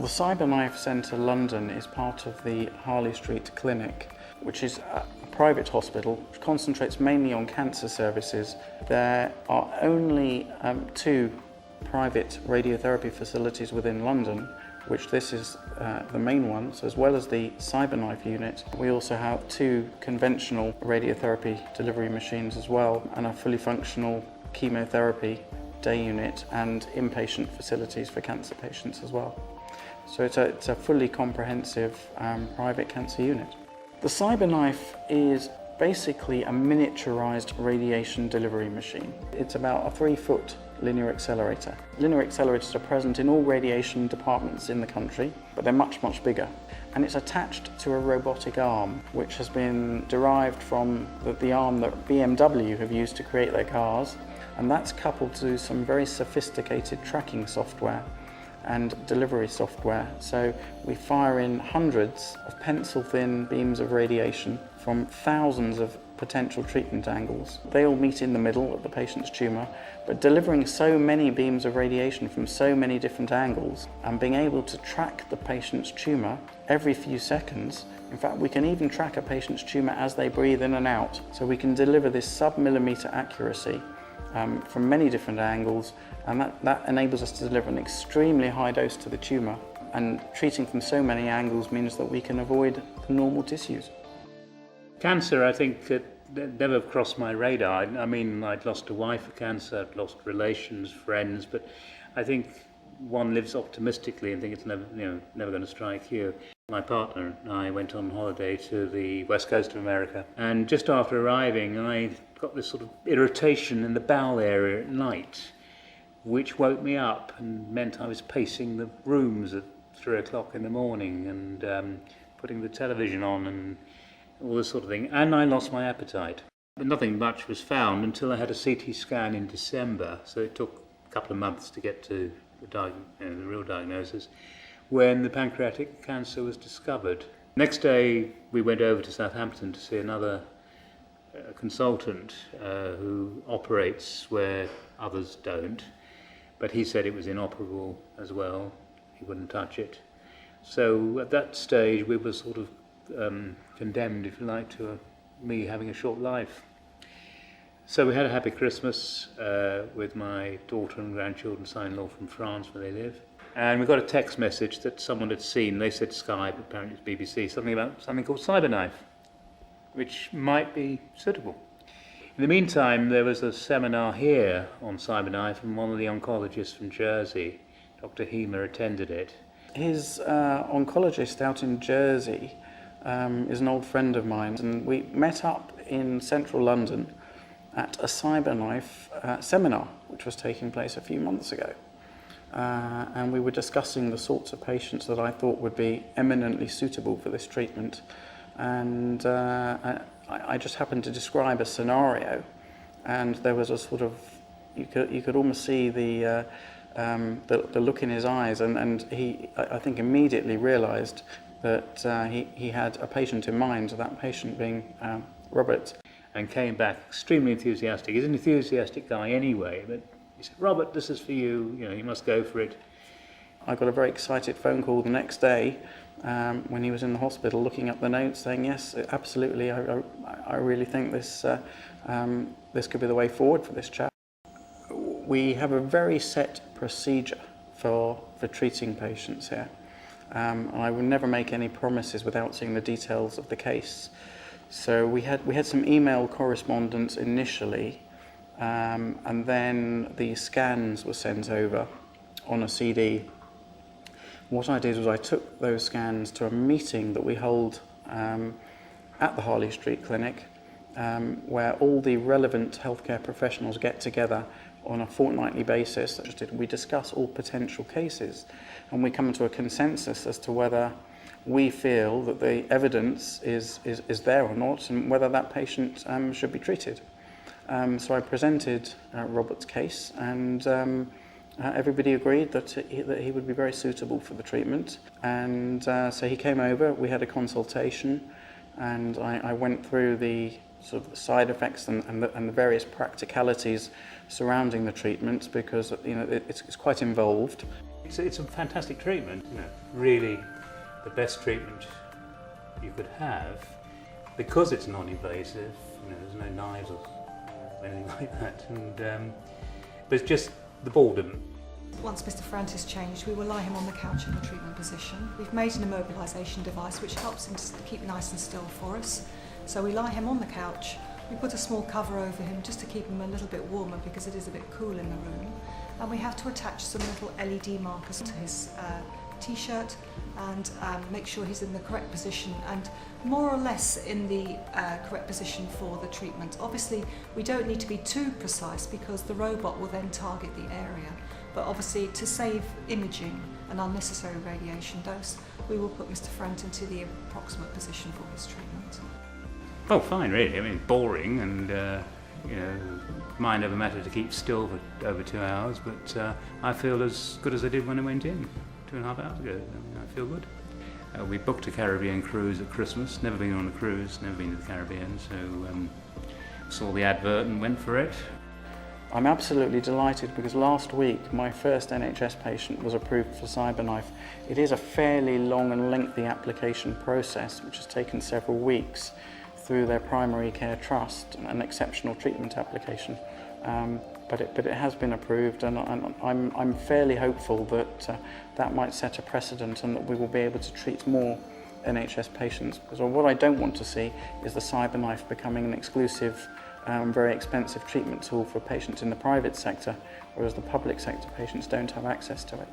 The CyberKnife Centre London is part of the Harley Street Clinic, which is a private hospital which concentrates mainly on cancer services. There are only two private radiotherapy facilities within London, which this is the main one. So as well as the CyberKnife unit, we also have two conventional radiotherapy delivery machines as well, and a fully functional chemotherapy day unit and inpatient facilities for cancer patients as well. So it's a fully comprehensive private cancer unit. The CyberKnife is basically a miniaturized radiation delivery machine. It's about a 3-foot linear accelerator. Linear accelerators are present in all radiation departments in the country, but they're much, much bigger. And it's attached to a robotic arm, which has been derived from the arm that BMW have used to create their cars. And that's coupled to some very sophisticated tracking software and delivery software. So we fire in hundreds of pencil-thin beams of radiation from thousands of potential treatment angles. They all meet in the middle of the patient's tumour, but delivering so many beams of radiation from so many different angles and being able to track the patient's tumour every few seconds. In fact, we can even track a patient's tumour as they breathe in and out. So we can deliver this sub-millimetre accuracy from many different angles, and that enables us to deliver an extremely high dose to the tumour, and treating from so many angles means that we can avoid the normal tissues. Cancer, I think, never crossed my radar. I mean, I'd lost a wife to cancer, I'd lost relations, friends, but I think one lives optimistically and think it's never going to strike you. My partner and I went on holiday to the west coast of America, and just after arriving I got this sort of irritation in the bowel area at night, which woke me up and meant I was pacing the rooms at 3 o'clock in the morning and putting the television on and all this sort of thing, and I lost my appetite. But nothing much was found until I had a CT scan in December, so it took a couple of months to get to the real diagnosis, when the pancreatic cancer was discovered. Next day we went over to Southampton to see another consultant who operates where others don't, but he said it was inoperable as well, he wouldn't touch it. So at that stage we were sort of condemned, if you like, to me having a short life. So we had a happy Christmas with my daughter and grandchildren, son-in-law from France where they live. And we got a text message that someone had seen. They said Sky, but apparently it's BBC, something about something called CyberKnife, which might be suitable. In the meantime, there was a seminar here on CyberKnife, and one of the oncologists from Jersey, Dr. Hemer, attended it. His oncologist out in Jersey is an old friend of mine, and we met up in central London at a CyberKnife seminar, which was taking place a few months ago. And we were discussing the sorts of patients that I thought would be eminently suitable for this treatment. And I just happened to describe a scenario, and there was a sort of, you could almost see the look in his eyes, and he, I think, immediately realised that he had a patient in mind, that patient being Robert. And came back extremely enthusiastic. He's an enthusiastic guy anyway, but he said, "Robert, this is for you, you must go for it." I got a very excited phone call the next day when he was in the hospital, looking up the notes, saying, "Yes, absolutely, I really think this could be the way forward for this chap." We have a very set procedure for treating patients here. And I would never make any promises without seeing the details of the case. So we had some email correspondence initially, and then the scans were sent over on a CD. What I did was I took those scans to a meeting that we hold at the Harley Street Clinic, where all the relevant healthcare professionals get together on a fortnightly basis. We discuss all potential cases, and we come to a consensus as to whether we feel that the evidence is there or not, and whether that patient should be treated. So I presented Robert's case, and everybody agreed that he would be very suitable for the treatment. And so he came over, we had a consultation, and I went through the sort of side effects and the various practicalities surrounding the treatment, because it's quite involved. It's a fantastic treatment, really the best treatment you could have, because it's non-invasive. There's no knives or anything like that, but it's just the boredom. Once Mr. Francis changed, we will lie him on the couch in the treatment position. We've made an immobilisation device which helps him to keep nice and still for us. So we lie him on the couch, we put a small cover over him just to keep him a little bit warmer because it is a bit cool in the room. And we have to attach some little LED markers to his t-shirt and make sure he's in the correct position and more or less in the correct position for the treatment. Obviously, we don't need to be too precise because the robot will then target the area. But obviously, to save imaging and unnecessary radiation dose, we will put Mr. Frant into the approximate position for his treatment. Oh, fine, really. I mean, boring and, mind over matter to keep still for over 2 hours, but I feel as good as I did when I went in 2.5 hours ago. I mean, I feel good. We booked a Caribbean cruise at Christmas. Never been on a cruise, never been to the Caribbean, so saw the advert and went for it. I'm absolutely delighted because last week my first NHS patient was approved for CyberKnife. It is a fairly long and lengthy application process which has taken several weeks through their primary care trust, an exceptional treatment application. But it has been approved, and I'm fairly hopeful that that might set a precedent and that we will be able to treat more NHS patients. Because what I don't want to see is the CyberKnife becoming an exclusive, very expensive treatment tool for patients in the private sector, whereas the public sector patients don't have access to it.